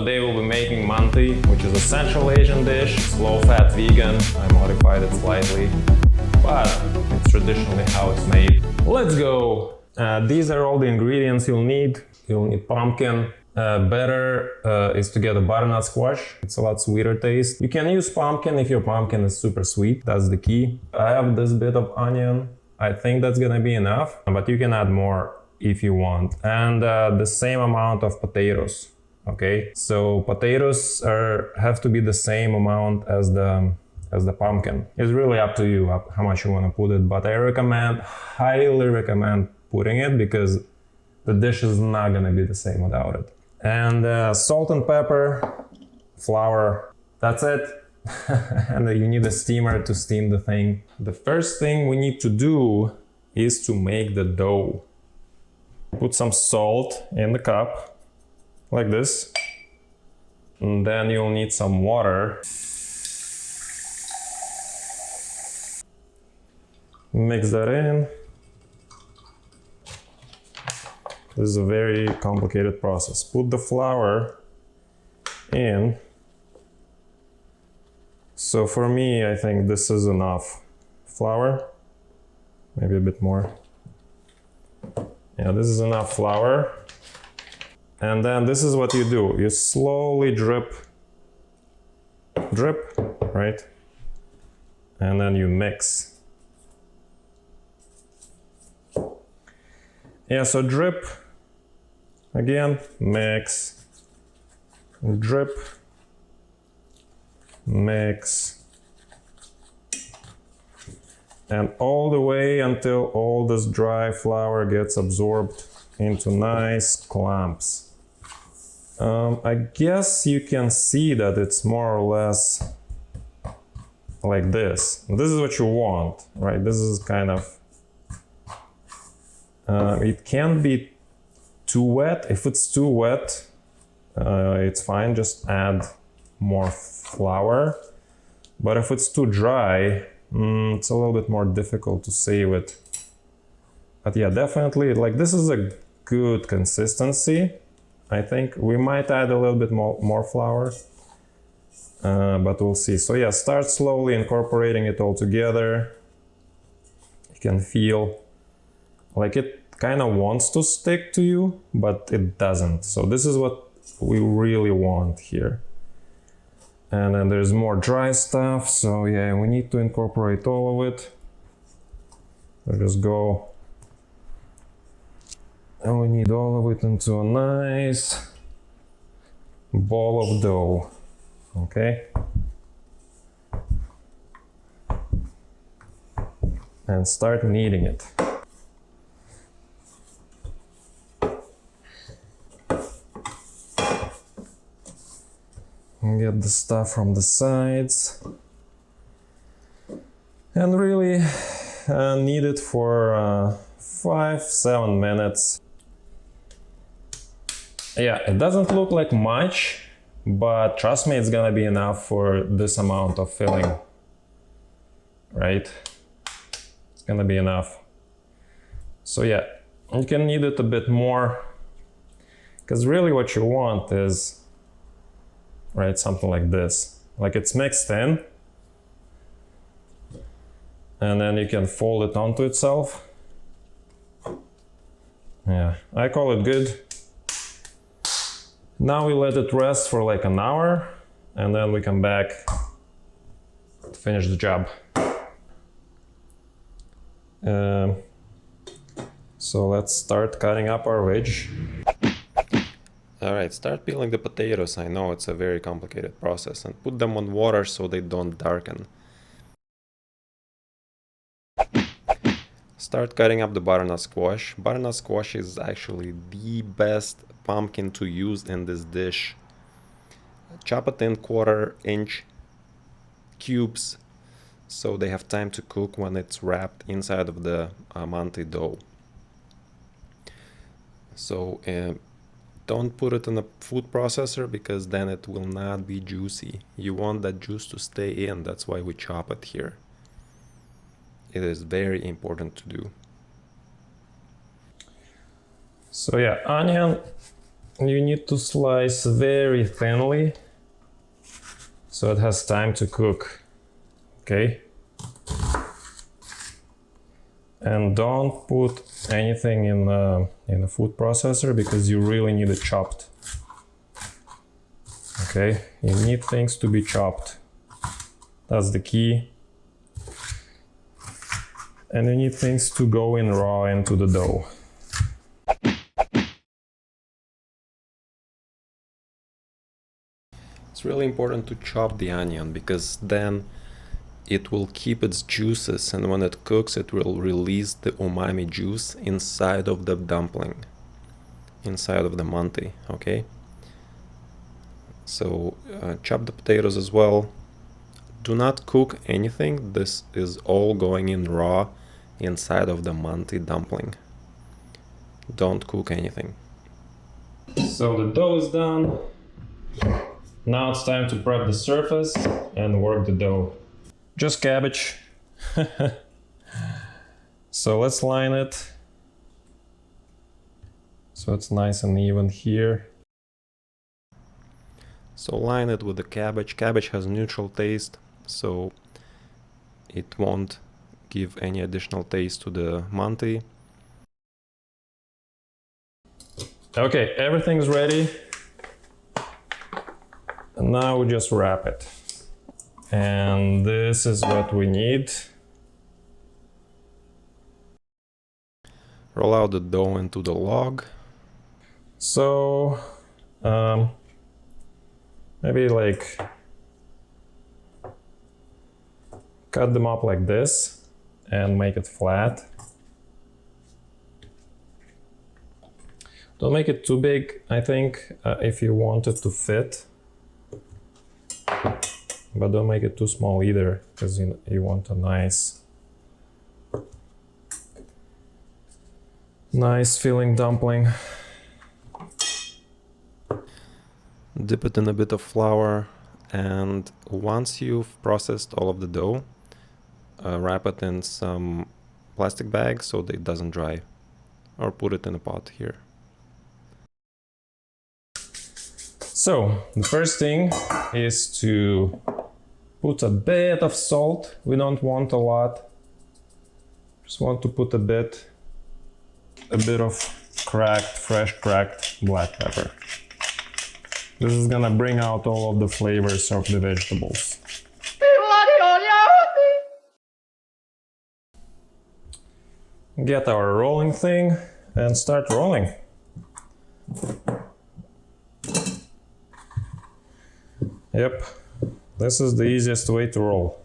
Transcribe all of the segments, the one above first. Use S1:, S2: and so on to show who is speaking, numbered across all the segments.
S1: today we'll be making Manti, which is a Central Asian dish. It's low-fat vegan. I modified it slightly, but it's traditionally how it's made. Let's go! These are all the ingredients you'll need. You'll need pumpkin. Better is to get a butternut squash. It's a lot sweeter taste. You can use pumpkin if your pumpkin is super sweet. That's the key. I have this bit of onion. I think that's gonna be enough, but you can add more if you want. And the same amount of potatoes. Okay, so potatoes have to be the same amount as the pumpkin. It's really up to you how much you want to put it, but I highly recommend putting it because the dish is not gonna be the same without it. And salt and pepper, flour, that's it. And you need a steamer to steam the thing. The first thing we need to do is to make the dough. Put some salt in the cup, like this. And then you'll need some water. Mix that in. This is a very complicated process. Put the flour in. So for me, I think this is enough flour. Maybe a bit more. Yeah, this is enough flour. And then this is what you do. You slowly drip, right? And then you mix. Yeah, so drip, again, mix, drip, mix, and all the way until all this dry flour gets absorbed into nice clumps. I guess you can see that it's more or less like this. This is what you want, right? This is kind of it can't be too wet. If it's too wet, it's fine, just add more flour. But if it's too dry, it's a little bit more difficult to save it. But yeah, definitely, like, this is a good consistency. I think we might add a little bit more flour, but we'll see. So yeah, start slowly incorporating it all together. You can feel like it kind of wants to stick to you, but it doesn't. So this is what we really want here. And then there's more dry stuff. So yeah, we need to incorporate all of it. So just go. And we need all of it into a nice ball of dough. Okay. And start kneading it. Get the stuff from the sides and really knead it for 5-7 minutes. Yeah, it doesn't look like much, but trust me, it's gonna be enough for this amount of filling, right? It's gonna be enough. So yeah, you can knead it a bit more, because really what you want is, right, something like this. Like, it's mixed in, and then you can fold it onto itself. Yeah, I call it good. Now we let it rest for like an hour, and then we come back to finish the job. So let's start cutting up our veg. Alright, start peeling the potatoes. I know it's a very complicated process, and put them on water so they don't darken. Start cutting up the butternut squash. Butternut squash is actually the best pumpkin to use in this dish. Chop it in 1/4-inch cubes so they have time to cook when it's wrapped inside of the Manti dough. So don't put it in a food processor, because then it will not be juicy. You want that juice to stay in. That's why we chop it here. It is very important to do. So yeah, onion, you need to slice very thinly so it has time to cook. Okay? And don't put anything in a food processor because you really need it chopped. Okay? You need things to be chopped. That's the key. And you need things to go in raw into the dough. It's really important to chop the onion because then it will keep its juices, and when it cooks it will release the umami juice inside of the dumpling, inside of the manti, okay? So chop the potatoes as well. Do not cook anything, this is all going in raw inside of the manti dumpling. Don't cook anything. So the dough is done. Now it's time to prep the surface and work the dough. Just cabbage. So let's line it so it's nice and even here. So line it with the cabbage. Cabbage has neutral taste, so it won't give any additional taste to the manti. Okay, everything's ready. And now we just wrap it. And this is what we need. Roll out the dough into the log. So maybe like cut them up like this and make it flat. Don't make it too big, I think, if you want it to fit. But don't make it too small either, because you want a nice filling dumpling. Dip it in a bit of flour, and once you've processed all of the dough, wrap it in some plastic bag so that it doesn't dry, or put it in a pot here. So the first thing is to put a bit of salt. We don't want a lot. Just want to put a bit of fresh cracked black pepper. This is gonna bring out all of the flavors of the vegetables. Get our rolling thing and start rolling. Yep, this is the easiest way to roll.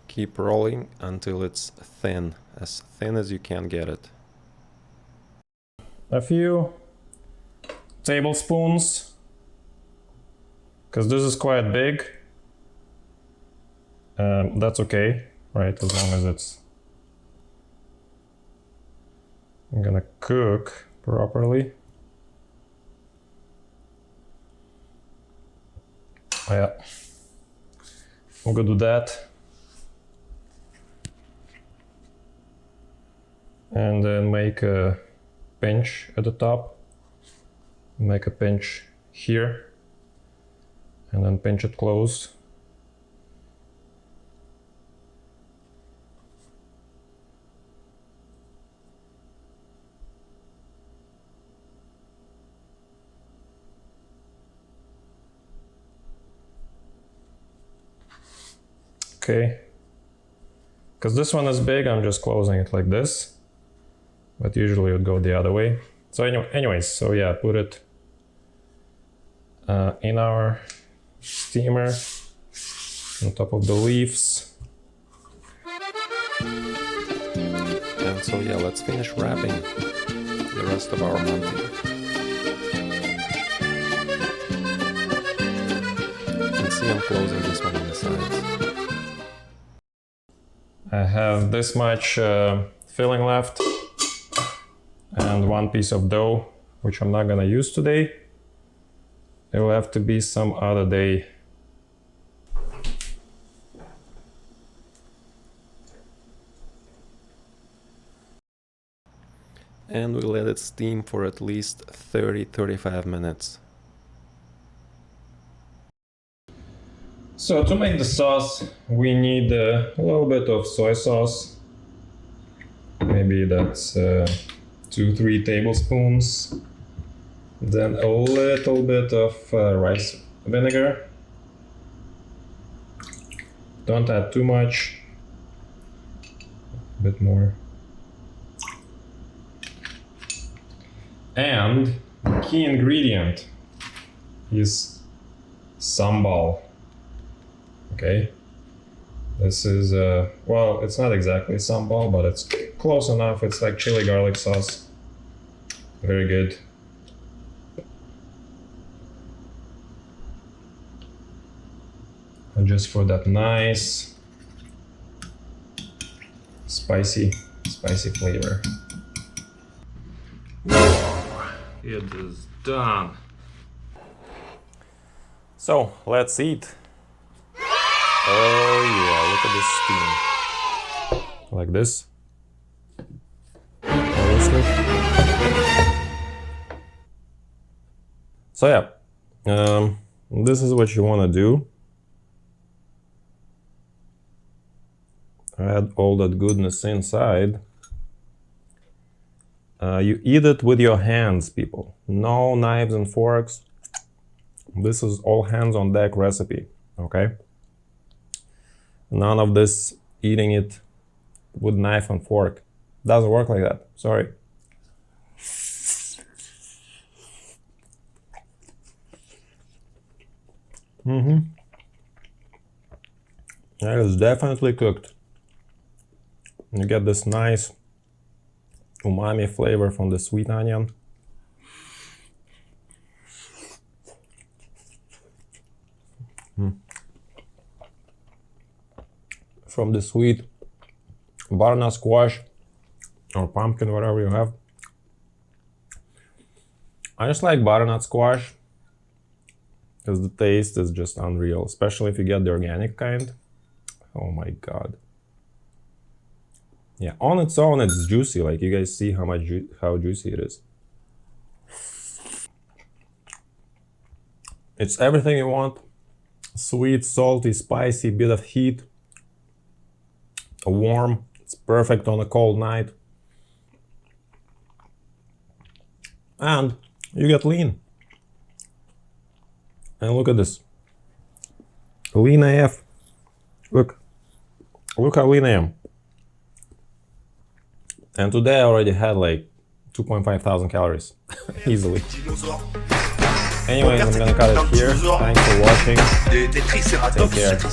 S1: Keep rolling until it's thin as you can get it. A few tablespoons, because this is quite big. That's okay, right? As long as it's gonna cook properly. Yeah, we'll go do that. And then make a pinch at the top. Make a pinch here. And then pinch it close. Okay, because this one is big, I'm just closing it like this, but usually it would go the other way. So anyways, so yeah, put it in our steamer on top of the leaves. And so yeah, let's finish wrapping the rest of our manti. You can see I'm closing this one on the sides. I have this much filling left and one piece of dough, which I'm not gonna use today. It will have to be some other day And we let it steam for at least 30-35 minutes. So to make the sauce, we need a little bit of soy sauce. Maybe that's 2-3 tablespoons. Then a little bit of rice vinegar. Don't add too much. A bit more. And the key ingredient is sambal. Okay, this is well, it's not exactly sambal, but it's close enough. It's like chili garlic sauce. Very good. And just for that nice spicy flavor. It is done. So let's eat. Oh yeah, look at this steam. Like this. So yeah, this is what you want to do. Add all that goodness inside. You eat it with your hands, people. No knives and forks. This is all hands on deck recipe, okay? None of this eating it with knife and fork. Doesn't work like that, sorry. That is definitely cooked. You get this nice umami flavor from the sweet onion. From the sweet butternut squash or pumpkin, whatever you have. I just like butternut squash because the taste is just unreal, especially if you get the organic kind. Oh my god. Yeah, on its own it's juicy, like you guys see how juicy it is. It's everything you want. Sweet, salty, spicy, bit of heat. Warm, it's perfect on a cold night. And you get lean. And look at this. Lean AF. Look how lean I am. And today I already had like 2.5 thousand calories, easily. Anyways, I'm gonna cut it here. Thanks for watching. Take care.